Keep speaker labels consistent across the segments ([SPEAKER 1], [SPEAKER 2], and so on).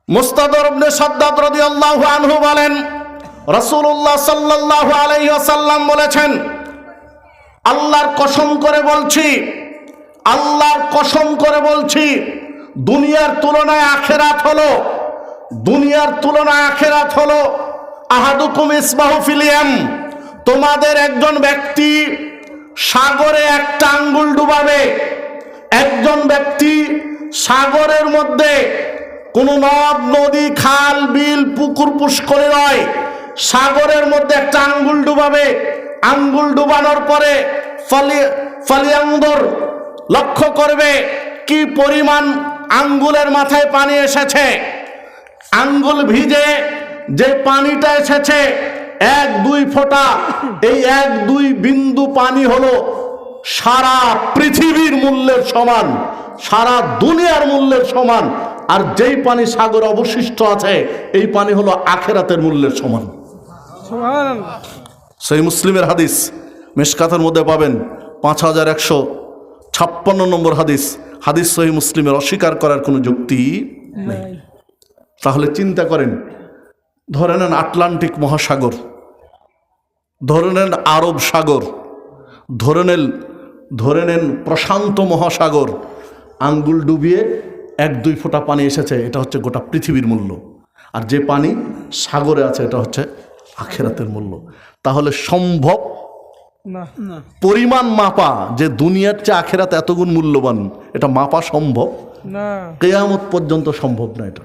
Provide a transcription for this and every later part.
[SPEAKER 1] মুস্তাদর ইবনে সাদ্দাদ রাদিয়াল্লাহু আনহু বলেন, রাসূলুল্লাহ সাল্লাল্লাহু আলাইহি ওয়াসাল্লাম বলেছেন, আল্লাহর কসম করে বলছি, আল্লাহর কসম করে বলছি, দুনিয়ার তুলনায় আখিরাত হলো, দুনিয়ার তুলনায় আখিরাত হলো আহাদুকুম ইসবাহু ফিল ইয়াম, তোমাদের একজন ব্যক্তি সাগরে একটা আঙ্গুল ডুবাবে, একজন ব্যক্তি সাগরের মধ্যে কোনো নদ নদী খাল বিল পুকুর পুষ্করে নয়, সাগরের মধ্যে একটা আঙ্গুল ডুবাবে। আঙ্গুল ডুবানোর পরে ফালিয়ানদুর, লক্ষ্য করবে কি পরিমাণ আঙ্গুলের মাথায় পানি এসেছে। আঙ্গুল ভিজে যে পানিটা এসেছে 1-2 ফোঁটা, এই 1-2 বিন্দু পানি হলো সারা পৃথিবীর মূল্যের সমান, সারা দুনিয়ার মূল্যের সমান। আর যেই পানি সাগরে অবশিষ্ট আছে এই পানি হলো আখিরাতের মূল্যের সমান। সুবহানাল্লাহ। সহিহ মুসলিমের হাদিস, মিশকাতের মধ্যে পাবেন 5156 নম্বর হাদিস। হাদিস সহিহ মুসলিমের, অস্বীকার করার কোনো যুক্তি নেই। তাহলে চিন্তা করেন, ধরে নেন আটলান্টিক মহাসাগর, ধরে নেন আরব সাগর, ধরে নেন প্রশান্ত মহাসাগর, আঙ্গুল ডুবিয়ে 1-2 ফোঁটা পানি এসেছে, এটা হচ্ছে গোটা পৃথিবীর মূল্য। আর যে পানি সাগরে আছে এটা হচ্ছে আখিরাতের মূল্য। তাহলে সম্ভব
[SPEAKER 2] না,
[SPEAKER 1] পরিমাণ মাপা যে দুনিয়ার চেয়ে আখিরাত এতগুণ মূল্যবান, এটা মাপা সম্ভব
[SPEAKER 2] না,
[SPEAKER 1] কিয়ামত পর্যন্ত সম্ভব না এটা।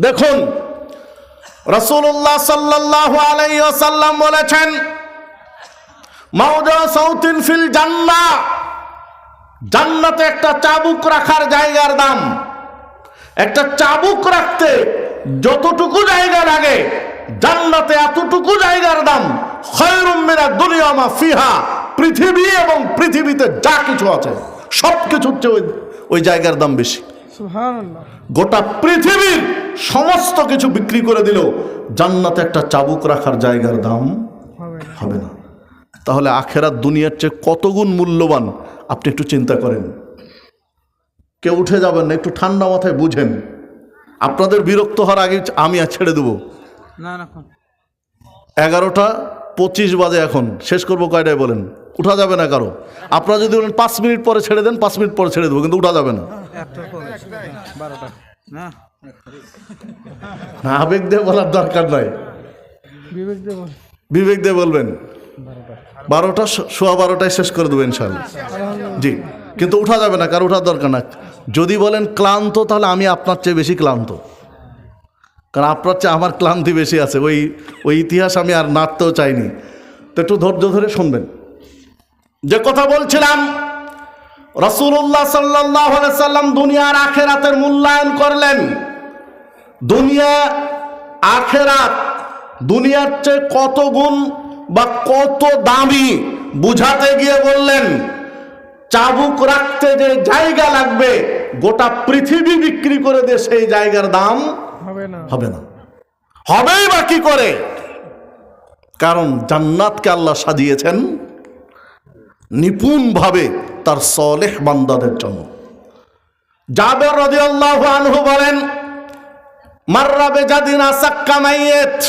[SPEAKER 1] দেখুন, রাসূলুল্লাহ সাল্লাল্লাহু আলাইহি ওয়াসাল্লাম বলেছেন, মাওদা সাউতিন ফিল জান্নাহ, জান্নাতে একটা চাবুক রাখার জায়গার দাম, একটা চাবুক রাখতে যতটুকু জায়গা লাগে জান্নাতে এতটুকু জায়গার দাম। খায়রুম মিনাদ দুনিয়া মা ফিহা, পৃথিবী এবং পৃথিবীতে যা কিছু আছে সব কিছুর চেয়ে ওই জায়গার দাম বেশি।
[SPEAKER 2] সুবহানাল্লাহ।
[SPEAKER 1] গোটা পৃথিবীর সমস্ত কিছু বিক্রি করে দিল, জান্নাতে একটা চাবুক রাখার জায়গার দাম হবে না। তাহলে আখেরাত দুনিয়ার চেয়ে কত গুণ মূল্যবান আপনি একটু চিন্তা করেন। কেউ উঠে যাবেন না, একটু ঠান্ডা মাথায় বুঝেন। আপনাদের বিরক্ত হওয়ার আগে আমি আর ছেড়ে দেবো।
[SPEAKER 2] না না,
[SPEAKER 1] 11:25 বাজে, এখন শেষ করবো কয়টায় বলেন? উঠা যাবে না কারো। আপনারা যদি বলেন 5 মিনিট পরে ছেড়ে দেন, 5 মিনিট পরে ছেড়ে দেবো, কিন্তু উঠা যাবে না।
[SPEAKER 2] 12টা না,
[SPEAKER 1] আবেগ দিয়ে বলার দরকার নাই,
[SPEAKER 2] বিবেক দেব,
[SPEAKER 1] বিবেক দিয়ে বলবেন। 12টা, সোয়া 12টায় শেষ করে দেবো ইনশাআল্লাহ। জি, কিন্তু উঠা যাবে না, কারো উঠার দরকার না। যদি বলেন ক্লান্ত, তাহলে আমি আপনার চেয়ে বেশি ক্লান্ত, কারণ আপনার চেয়ে আমার ক্লান্তি বেশি আছে। ওই ইতিহাস আমি আর নাড়তেও চাইনি। তো একটু ধৈর্য ধরে শুনবেন। যে কথা বলছিলাম, রাসূলুল্লাহ সাল্লাল্লাহু আলাইহি সাল্লাম দুনিয়ার আখিরাতের মূল্যায়ন করলেন। দুনিয়া আখিরাত দুনিয়ার চেয়ে কত গুণ বা কত দামি বুঝাতে গিয়ে বললেন, চাবুক রাখতে যে জায়গা লাগবে গোটা পৃথিবী বিক্রি করে দিয়ে সেই জায়গার দাম
[SPEAKER 2] হবে না,
[SPEAKER 1] হবে না। হবেই বা কি করে? কারণ জান্নাতকে আল্লাহ সাজিয়েছেন নিপুণভাবে তার সালেহ বান্দাদের জন্য। জাবের রাদিয়াল্লাহু আনহু বলেন, মাররা বিজাদিনা সাক্কা মাইয়িত,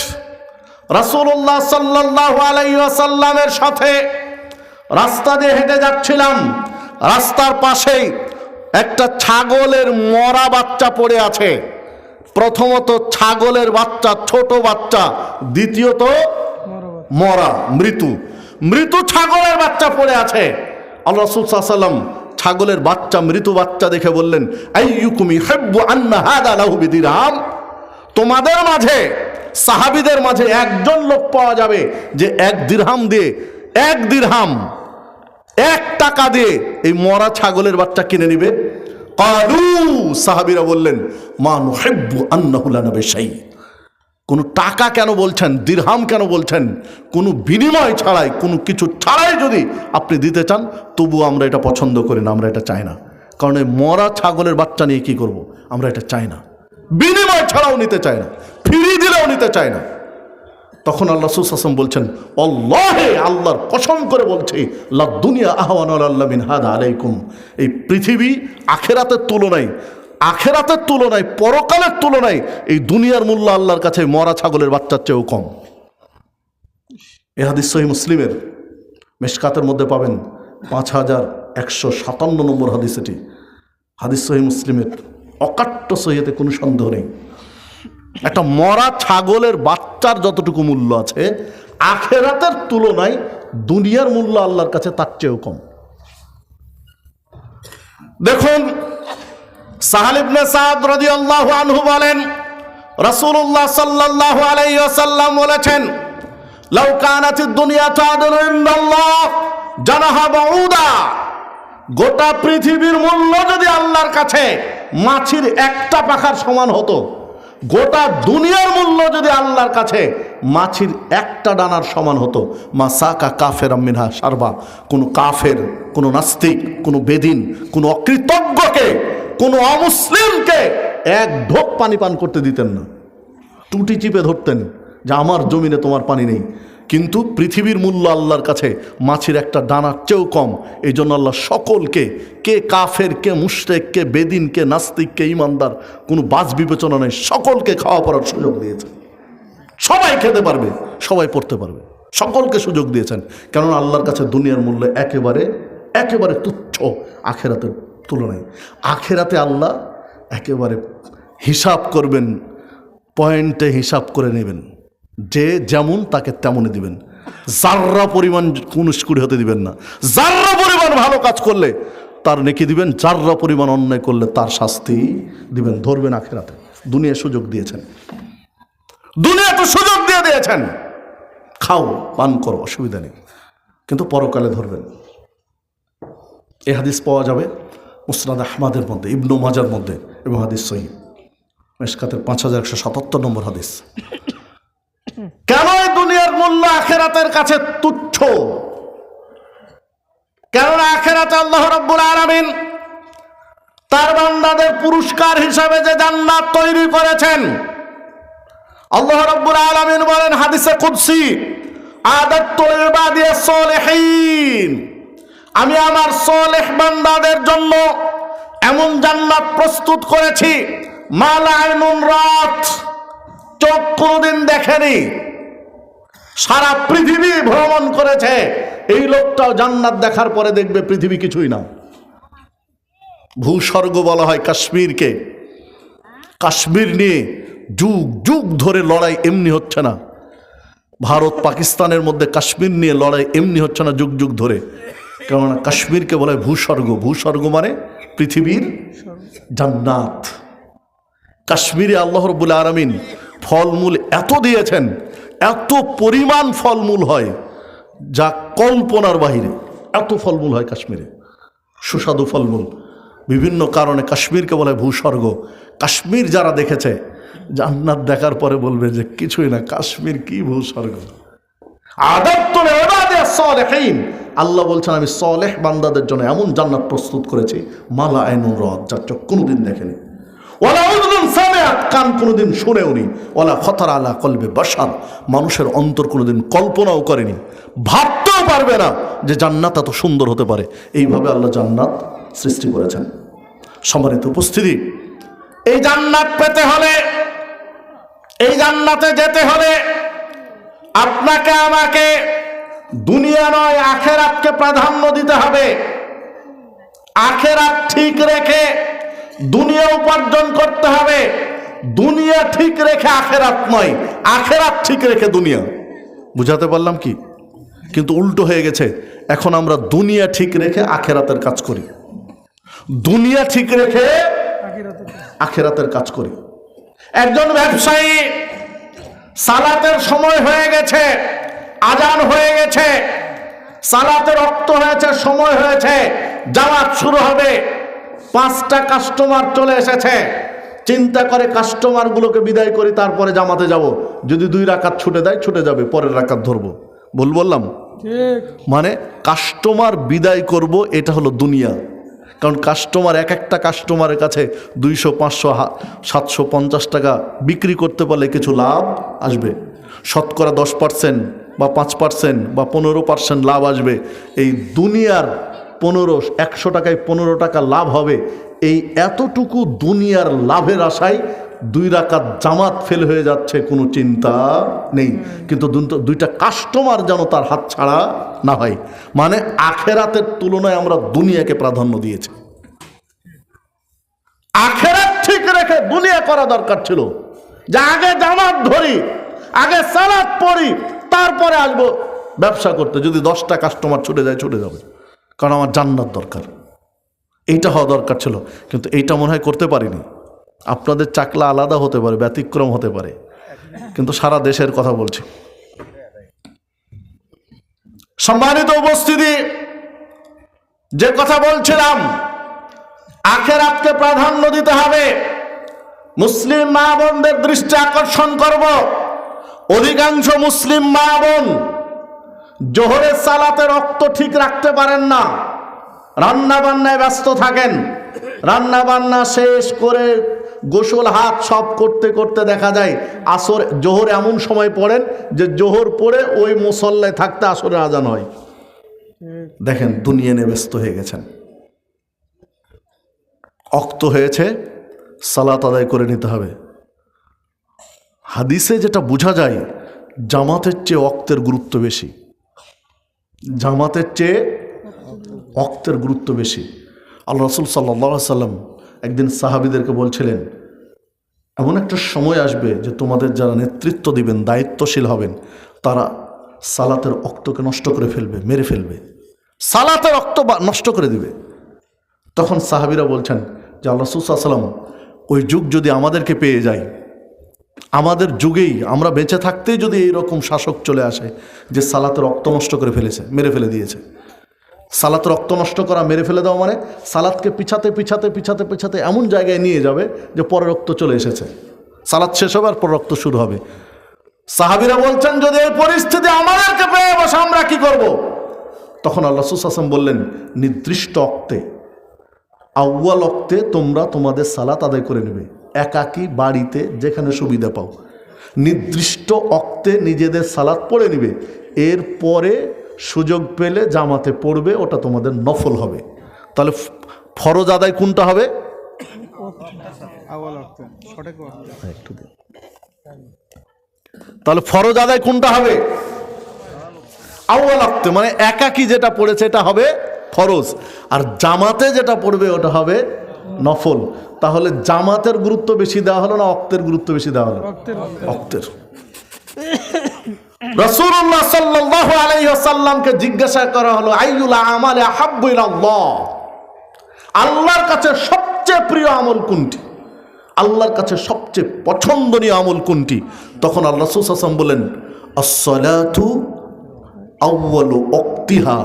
[SPEAKER 1] রাসূলুল্লাহ সাল্লাল্লাহু আলাইহি ওয়াসাল্লামের সাথে রাস্তা দিয়ে হেঁটে যাচ্ছিলাম। রাস্তার পাশেই একটা ছাগলের মরা বাচ্চা পড়ে আছে। প্রথমত ছাগলের বাচ্চা, ছোট বাচ্চা, দ্বিতীয়ত মরা, মৃত্যু ছাগলের বাচ্চা পড়ে আছে। আল্লাহ রাসূল সাল্লাল্লাহু আলাইহি ওয়াসাল্লাম ছাগলের বাচ্চা, মৃত বাচ্চা দেখে বললেন, আইয়ুকুম ইউহিব্বু আন্না হাদা লাহু বিদিরহাম, তোমাদের মাঝে, সাহাবীদের মাঝে একজন লোক পাওয়া যাবে যে 1 দিরহাম দিয়ে, 1 দিরহাম 1 টাকা দিয়ে এই মরা ছাগলের বাচ্চা কিনে নিবে। ক্বালু, সাহাবীরা বললেন, মা নুহিব্বু আন্নাহু লানা বিশাই, কোনো টাকা কেন বলছেন, দিরহাম কেন বলছেন? কোনো বিনিময় ছাড়াই, কোনো কিছু ছাড়াই যদি আপনি দিতে চান, তবু আমরা এটা পছন্দ করি না, আমরা এটা চাই না। কারণ এই মরা ছাগলের বাচ্চা নিয়ে কি করব? আমরা এটা চাই না, বিনিময় ছাড়াও নিতে চাই না, ফিরিয়ে দিলেও নিতে চাই না। তখন আল্লাহ রাসূল সাল্লাল্লাহু আলাইহি ওয়াসাল্লাম বলছেন, আল্লাহে, আল্লাহর কসম করে বলছি, লা দুনিয়া আহওয়ানু আলাল্লাহ মিন হাদা আলাইকুম, এই পৃথিবী আখিরাতের তুলনায় আখেরাতের তুলনায়, পরকালের তুলনায় এই দুনিয়ার মূল্য আল্লাহর কাছে মরা ছাগলের বাচ্চার চেয়েও কম। এ হাদিস সহিহ মুসলিমের মিশকাতের মধ্যে পাবেন 5157 নম্বর হাদিস। এটি হাদিস সহিহ মুসলিমের অকাট্য সহিহতে কোনো সন্দেহ নেই। একটা মরা ছাগলের বাচ্চার যতটুকু মূল্য আছে, আখেরাতের তুলনায় দুনিয়ার মূল্য আল্লাহর কাছে তার চেয়েও কম। দেখুন, সাহাল ইবনে সাদ রাদিয়াল্লাহু আনহু বলেন, রাসূলুল্লাহ সাল্লাল্লাহু আলাইহি ওয়াসাল্লাম বলেছেন, লাউ কানাতিদ দুনিয়া তাদুরু ইনদাল্লাহ জানাহা বাউদা, গোটা পৃথিবীর মূল্য যদি আল্লাহর কাছে মাছির একটা পাখার সমান হতো, গোটা দুনিয়ার মূল্য যদি আল্লাহর কাছে মাছির একটা ডানার সমান হতো, মা সাকা কাফের মিনহা শারবা, কোনো কাফের, কোনো নাস্তিক, কোনো বেদিন, কোনো অকৃতজ্ঞকে, কোনো অমুসলিমকে এক ঢোক পানি পান করতে দিতেন না। টুটি চিপে ধরতেন যে আমার জমিনে তোমার পানি নেই। কিন্তু পৃথিবীর মূল্য আল্লাহর কাছে মাছির একটা ডানার চেয়েও কম। এই জন্য আল্লাহ সকলকে, কে কাফের, কে মুশরিক, কে বেদিন, কে নাস্তিক, কে ইমানদার, কোনো বাছ বিবেচনা নেই, সকলকে খাওয়া পড়ার সুযোগ দিয়েছেন। সবাই খেতে পারবে, সবাই পড়তে পারবে, সকলকে সুযোগ দিয়েছেন। কেননা আল্লাহর কাছে দুনিয়ার মূল্য একেবারে একেবারে তুচ্ছ আখেরাতের তুলনায়। আখেরাতে আল্লাহ একেবারে হিসাব করবেন, পয়েন্টে হিসাব করে নেবেন, যে যেমন তাকে তেমনই দিবেন। জাররা পরিমাণ কুনুস্কুরি হতে দিবেন না। জাররা পরিমাণ ভালো কাজ করলে তার নেকি দিবেন, জাররা পরিমাণ অন্যায় করলে তার শাস্তি দিবেন। ধরবেন আখেরাতে। দুনিয়া সুযোগ দিয়েছেন, দুনিয়া তো সুযোগ দিয়ে দিয়েছেন, খাও পান করো, অসুবিধা নেই, কিন্তু পরকালে ধরবেন। এ হাদিস পাওয়া যাবে মুসনাদ আহমদের মধ্যে, ইবনু মাজার মধ্যে, এবং হাদিস সহিহ মিশকাতের 5177 নম্বর হাদিস। কেন এই দুনিয়ার মূল্য আখেরাতের কাছে তুচ্ছ? কেননা আখেরাতে আল্লাহ রাব্বুল আলামিন তার বান্দাদের পুরস্কার হিসাবে যে জান্নাত তৈরি করেছেন, আল্লাহ রাব্বুল আলামিন বলেন হাদিসে কুদসি, আদাতু লিবাদিয়াস সালিহিন, আমি আমার সালেহ বান্দাদের জন্য এমন জান্নাত প্রস্তুত করেছি, মা লা আইনুন রাত, চোখ কোনদিন দেখেনি। সারা পৃথিবী ভ্রমণ করেছে, এই লোকটাও জান্নাত দেখার পরে দেখবে পৃথিবী কিছুই না। ভূস্বর্গ বলা হয় কাশ্মীরকে। কাশ্মীর নিয়ে যুগ যুগ ধরে লড়াই এমনি হচ্ছে না। ভারত পাকিস্তানের মধ্যে কাশ্মীর নিয়ে লড়াই এমনি হচ্ছে না যুগ যুগ ধরে। কেননা কাশ্মীরকে বলা হয় ভূস্বর্গ। ভূস্বর্গ মানে পৃথিবীর জান্নাত। কাশ্মীরে আল্লাহ রাব্বুল আলামিন ফলমূল এত দিয়েছেন, এত পরিমাণ ফলমূল হয় যা কল্পনার বাহিরে। এত ফলমূল হয় কাশ্মীরে, সুস্বাদু ফলমূল। বিভিন্ন কারণে কাশ্মীরকে বলা হয় ভূস্বর্গ। কাশ্মীর যারা দেখেছে, জান্নাত দেখার পরে বলবে যে কিছুই না, কাশ্মীর কি ভূস্বর্গ। আদাতুল ইবাদিয়াস সালিহিন, আল্লাহ বলছেন আমি সালেহ বান্দাদের জন্য এমন জান্নাত প্রস্তুত করেছি, মালা আইনুন রাত, যার চোখ কোনোদিন দেখেনি, ওয়ালা উযুনুন সামিআত, কান কোনোদিন শুনেওনি, ওয়ালা খাতারা আলা কলবে বাশার, মানুষের অন্তর কোনোদিন কল্পনাও করেনি, ভাবতেও পারবে না যে জান্নাত এত সুন্দর হতে পারে। এইভাবে আল্লাহ জান্নাত সৃষ্টি করেছেন। সম্মানিত উপস্থিতি, এই জান্নাত পেতে হলে, এই জান্নাতে যেতে হলে আপনাকে আমাকে দুনিয়া নয় আখেরাতকে প্রাধান্য দিতে হবে। আখেরাত ঠিক রেখে দুনিয়া উপার্জন করতে হবে। দুনিয়া ঠিক রেখে আখেরাত নয়, আখেরাত ঠিক রেখে দুনিয়া। বুঝাতে পারলাম কি? কিন্তু উল্টো হয়ে গেছে। এখন আমরা দুনিয়া ঠিক রেখে আখেরাতের কাজ করি, দুনিয়া ঠিক রেখে আখেরাতের কাজ করি। একজন ব্যবসায়ী, সালাতের সময় হয়ে গেছে, আজান হয়ে গেছে, সালাতের রক্ত হয়েছে, সময় হয়েছে, জামাত শুরু হবে, 5টা কাস্টমার চলে এসেছে। চিন্তা করে কাস্টমারগুলোকে বিদায় করি, তারপরে জামাতে যাব। যদি 2 রাকাত ছুটে দেয়, ছুটে যাবে, পরের রাকাত ধরবো। বললাম মানে কাস্টমার বিদায় করব, এটা হলো দুনিয়া। কারণ কাস্টমার, এক একটা কাস্টমারের কাছে 200, 500, 750 টাকা বিক্রি করতে পারলে কিছু লাভ আসবে। শতকরা 10% বা 5% বা 15% লাভ আসবে। এই দুনিয়ার 100 টাকায় 15 টাকা লাভ হবে, এই এতটুকু দুনিয়ার লাভের আশায় 2 রাকাত জামাত ফেল হয়ে যাচ্ছে, কোনো চিন্তা নেই। কিন্তু দুইটা কাস্টমার যেন তার হাত ছাড়া না হয়। মানে আখেরাতের তুলনায় আমরা দুনিয়াকে প্রাধান্য দিয়েছি। আখেরাত ঠিক রেখে দুনিয়া করা দরকার ছিল, যে আগে জামাত ধরি, আগে সালাত পড়ি, তারপরে আসবো ব্যবসা করতে। যদি 10টা কাস্টমার ছুটে যায়, ছুটে যাবে, কারণ আমার জান্নাত দরকার। এইটা হওয়া দরকার ছিল, কিন্তু এইটা মনে হয় করতে পারিনি। আপনাদের চাকলা আলাদা হতে পারে, ব্যতিক্রম হতে পারে, কিন্তু সারা দেশের কথা বলছি। সম্মানিত উপস্থিতি, যে কথা বলছিলাম, আখেরাতকে প্রাধান্য দিতে হবে। মুসলিম মা বোনদের দৃষ্টি আকর্ষণ করব, অধিকাংশ মুসলিম মা বোন জোহরের সালাতের রক্ত ঠিক রাখতে পারেন না, রান্না বান্নায় ব্যস্ত থাকেন। রান্না বান্না শেষ করে গোসল হাত সব করতে করতে দেখা যায় আসর জোহর এমন সময় পড়েন যে জোহর পড়ে ওই মুসল্লায় থাকতে আসরের আজান হয়। দেখেন দুনিয়া নিয়ে ব্যস্ত হয়ে গেছেন। ওয়াক্ত হয়েছে, সালাত আদায় করে নিতে হবে। হাদিসে যেটা বোঝা যায়, জামাতের চেয়ে ওয়াক্তের গুরুত্ব বেশি। জামাতের চেয়ে ওয়াক্তের গুরুত্ব বেশি। আল্লাহ রাসূল সাল্লাল্লাহু আলাইহি সাল্লাম একদিন সাহাবীদেরকে বলছিলেন, এমন একটা সময় আসবে যে তোমাদের যারা নেতৃত্ব দিবেন, দায়িত্বশীল হবেন, তারা সালাতের ওয়াক্তকে নষ্ট করে ফেলবে, মেরে ফেলবে, সালাতের ওয়াক্ত নষ্ট করে দিবে। তখন সাহাবীরা বলছেন যে আল্লাহ রাসূল সাল্লাল্লাহু আলাইহি সাল্লাম, ওই যুগ যদি আমাদেরকে পেয়ে যায়, আমাদের যুগেই আমরা বেঁচে থাকতেই যদি এইরকম শাসক চলে আসে যে সালাতের রক্ত নষ্ট করে ফেলেছে, মেরে ফেলে দিয়েছে। সালাতের রক্ত নষ্ট করা, মেরে ফেলে দেওয়া মানে সালাতকে পিছাতে পিছাতে পিছাতে পিছাতে এমন জায়গায় নিয়ে যাবে যে পরে রক্ত চলে এসেছে, সালাত শেষ হবে আর পর রক্ত শুরু হবে। সাহাবীরা বলছেন, যদি এই পরিস্থিতি আমাদেরকে পেয়ে বসে আমরা কি করব? তখন আল্লাহ রাসূল সাল্লাল্লাহু আলাইহি ওয়াসাল্লাম বললেন, নির্দিষ্ট ওক্তে, আউয়াল ওক্তে তোমরা তোমাদের সালাত আদায় করে নেবে, একাকী বাড়িতে যেখানে সুবিধা পাও। নির্দিষ্ট ওক্তে নিজেদের সালাত পড়ে নেবে, এরপরে সুযোগ পেলে জামাতে পড়বে, ওটা তোমাদের নফল হবে। তাহলে ফরজ আদায় কোনটা হবে? তাহলে ফরজ আদায় কোনটা হবে? আউয়াল ওক্তে, মানে একাকী যেটা পড়েছে এটা হবে ফরজ, আর জামাতে যেটা পড়বে ওটা হবে নফল। তাহলে জামাতের গুরুত্ব বেশি দেওয়া হলো না ওক্তের গুরুত্ব বেশি দেওয়া হলো? ওক্তের। রাসূলুল্লাহ সাল্লাল্লাহু আলাইহি ওয়াসাল্লামকে জিজ্ঞাসা করা হলো, আইয়ুল আমালি আহাব্বু ইলাল্লাহ, আল্লাহর কাছে সবচেয়ে প্রিয় আমল কোনটি, আল্লাহর কাছে সবচেয়ে পছন্দনীয় আমল কোনটি? তখন আল্লাহ রাসূল সাল্লাল্লাহু আলাইহি ওয়াসাল্লাম বলেন, আস-সালাতু আউয়ালু ওয়াক্তিহা,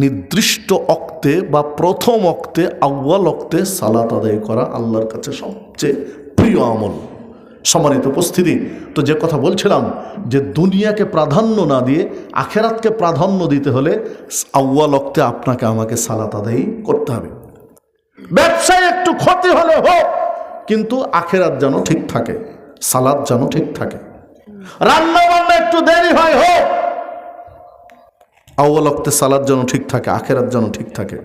[SPEAKER 1] নির্দিষ্ট ওক্তে বা প্রথম ওক্তে, আউয়াল ওক্তে সালাত আদায় করা আল্লাহর কাছে সবচেয়ে প্রিয় আমল। সম্মানিত উপস্থিতি, তো যে কথা বলছিলাম যে দুনিয়াকে প্রাধান্য না দিয়ে আখেরাতকে প্রাধান্য দিতে হলে আউয়াল ওক্তে আপনাকে আমাকে সালাত আদায় করতে হবে। ব্যবসায় একটু ক্ষতি হলে হোক, কিন্তু আখেরাত যেন ঠিক থাকে, সালাত যেন ঠিক থাকে। রান্না বান্না একটু দেরি হয় হোক, আউয়াল ওক্তে সালাত যেন ঠিক থাকে, আখেরাত যেন ঠিক থাকে।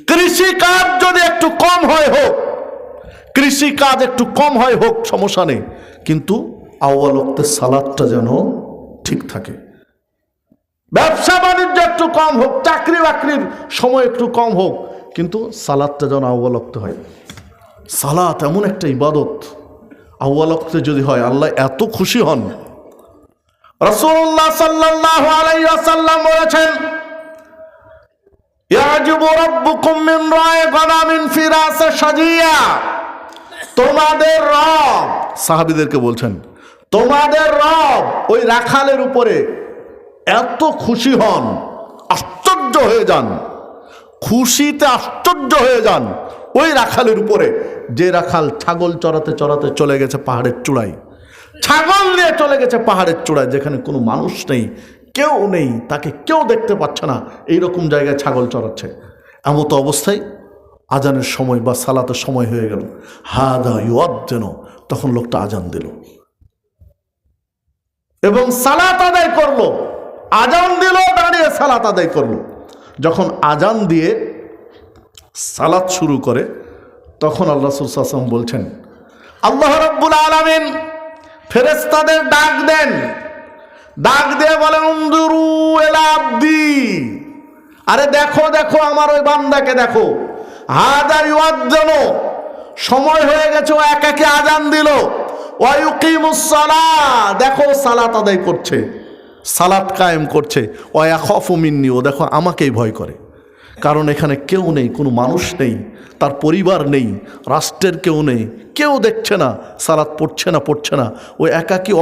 [SPEAKER 1] কৃষি কাজ যদি একটু কম হয় হোক, কৃষি কাজ একটু কম হয় হোক, সমস্যা নেই, কিন্তু আউয়াল ওক্তে সালাতটা যেন ঠিক থাকে। ব্যবসা বাণিজ্য একটু কম হোক, চাকরি বাকরির সময় একটু কম হোক, কিন্তু সালাতটা যেন আউয়াল ওক্তে হয়। সালাত এমন একটা ইবাদত, আউয়াল ওক্তে যদি হয় আল্লাহ এত খুশি হন। রাসূলুল্লাহ সাল্লাল্লাহু আলাইহি ওয়াসাল্লাম বলেছেন, ইয়াজিবু রাব্বুকুম মিন রা'i গানামিন ফিরাস শাজিয়া, তোমাদের রব, সাহাবীদেরকে বলছেন, তোমাদের রব ওই রাখালের উপরে এত খুশি হন, আশ্চর্য হয়ে যান, খুশিতে আশ্চর্য হয়ে যান ওই রাখালের উপরে, যে রাখাল ছাগল চড়াতে চড়াতে চলে গেছে পাহাড়ের চূড়ায়, ছাগল নিয়ে চলে গেছে পাহাড়ের চূড়ায়, যেখানে কোনো মানুষ নেই, কেউ নেই, তাকে কেউ দেখতে পাচ্ছে না, এইরকম জায়গায় ছাগল চড়াচ্ছে। এমত অবস্থায় আজানের সময় বা সালাতের সময় হয়ে গেল, হাদা ইউআদ্দিনু, তখন লোকটা আজান দিল এবং সালাত আদায় করলো। আজান দিল, দাঁড়িয়ে সালাত আদায় করলো। যখন আজান দিয়ে সালাত শুরু করে, তখন আল্লাহ রাসূল সাল্লাল্লাহু আলাইহি ওয়াসাল্লাম বলছেন, আল্লাহ রাব্বুল আলামিন ফেরেশতাদের ডাক দেন, ডাক দিয়ে বলেন উনজুরু ইলা আবদি, আরে দেখো দেখো আমার ওই বান্দাকে দেখো, হাদা ইউআজ্জানু, সময় হয়ে গেছে, ও একাকে আজান দিল, ওয়া ইউকিমুস সালাহ, দেখো সালাত আদায় করছে, সালাত কায়েম করছে, ওয়া ইয়াখাফু মিন্নি, ও দেখো আমাকেই ভয় করে। কারণ এখানে কেউ নেই, কোনো মানুষ নেই, তার পরিবার নেই, রাষ্ট্রের কেউ নেই, কেউ দেখছে না, সালাত পড়ছে না, ও একাকী